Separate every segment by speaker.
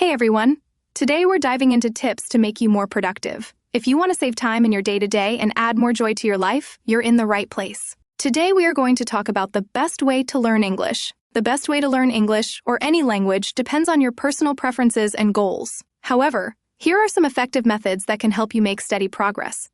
Speaker 1: Hey everyone! Today we're diving into tips to make you more productive. If you want to save time in your day-to-day and add more joy to your life, you're in the right place. Today we are going to talk about the best way to learn English. The best way to learn English, or any language, depends on your personal preferences and goals. However, here are some effective methods that can help you make steady progress.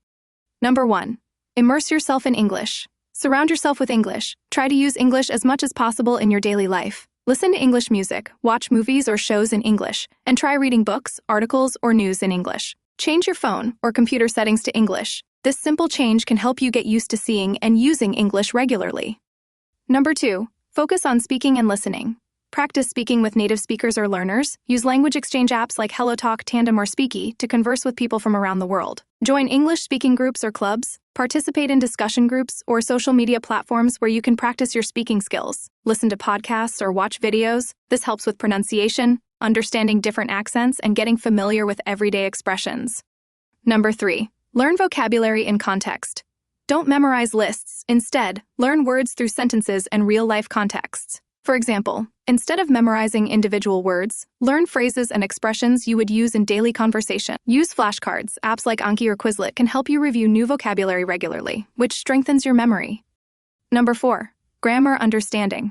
Speaker 1: Number 1. Immerse yourself in English. Surround yourself with English. Try to use English as much as possible in your daily life. Listen to English music, watch movies or shows in English, and try reading books, articles, or news in English. Change your phone or computer settings to English. This simple change can help you get used to seeing and using English regularly. Number 2. Focus on speaking and listening. Practice speaking with native speakers or learners. Use language exchange apps like HelloTalk, Tandem, or Speaky to converse with people from around the world. Join English-speaking groups or clubs. Participate in discussion groups or social media platforms where you can practice your speaking skills. Listen to podcasts or watch videos. This helps with pronunciation, understanding different accents, and getting familiar with everyday expressions. Number 3. Learn vocabulary in context. Don't memorize lists. Instead, learn words through sentences and real-life contexts. For example, instead of memorizing individual words, learn phrases and expressions you would use in daily conversation. Use flashcards. Apps like Anki or Quizlet can help you review new vocabulary regularly, which strengthens your memory. Number 4. Grammar understanding.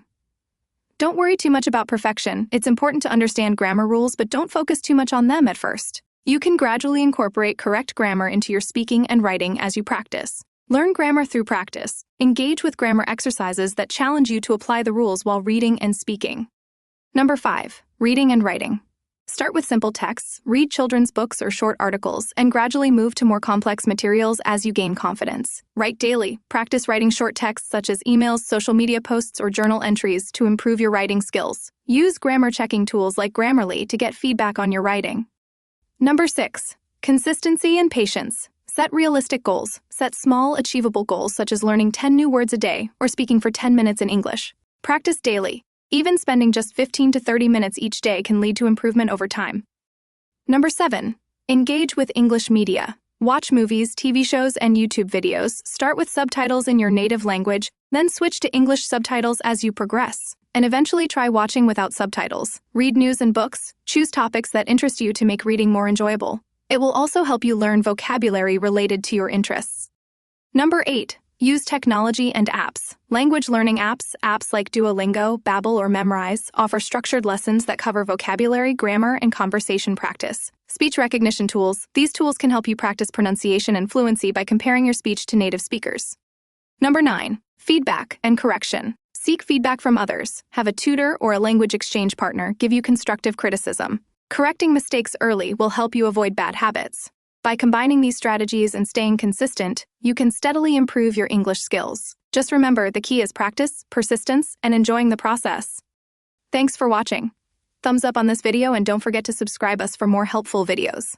Speaker 1: Don't worry too much about perfection. It's important to understand grammar rules, but don't focus too much on them at first. You can gradually incorporate correct grammar into your speaking and writing as you practice. Learn grammar through practice. Engage with grammar exercises that challenge you to apply the rules while reading and speaking. Number 5. Reading and writing. Start with simple texts, read children's books or short articles, and gradually move to more complex materials as you gain confidence. Write daily. Practice writing short texts such as emails, social media posts, or journal entries to improve your writing skills. Use grammar checking tools like Grammarly to get feedback on your writing. Number 6. Consistency and patience. Set realistic goals. Set small, achievable goals such as learning 10 new words a day or speaking for 10 minutes in English. Practice daily. Even spending just 15 to 30 minutes each day can lead to improvement over time. Number 7. Engage with English media. Watch movies, TV shows, and YouTube videos. Start with subtitles in your native language, then switch to English subtitles as you progress. And eventually try watching without subtitles. Read news and books. Choose topics that interest you to make reading more enjoyable. It will also help you learn vocabulary related to your interests. Number 8. Use technology and apps. Language learning apps like Duolingo, Babbel, or Memrise, offer structured lessons that cover vocabulary, grammar, and conversation practice. Speech recognition tools. These tools can help you practice pronunciation and fluency by comparing your speech to native speakers. Number 9. Feedback and correction. Seek feedback from others. Have a tutor or a language exchange partner give you constructive criticism. Correcting mistakes early will help you avoid bad habits. By combining these strategies and staying consistent, you can steadily improve your English skills. Just remember, the key is practice, persistence, and enjoying the process. Thanks for watching. Thumbs up on this video and don't forget to subscribe us for more helpful videos.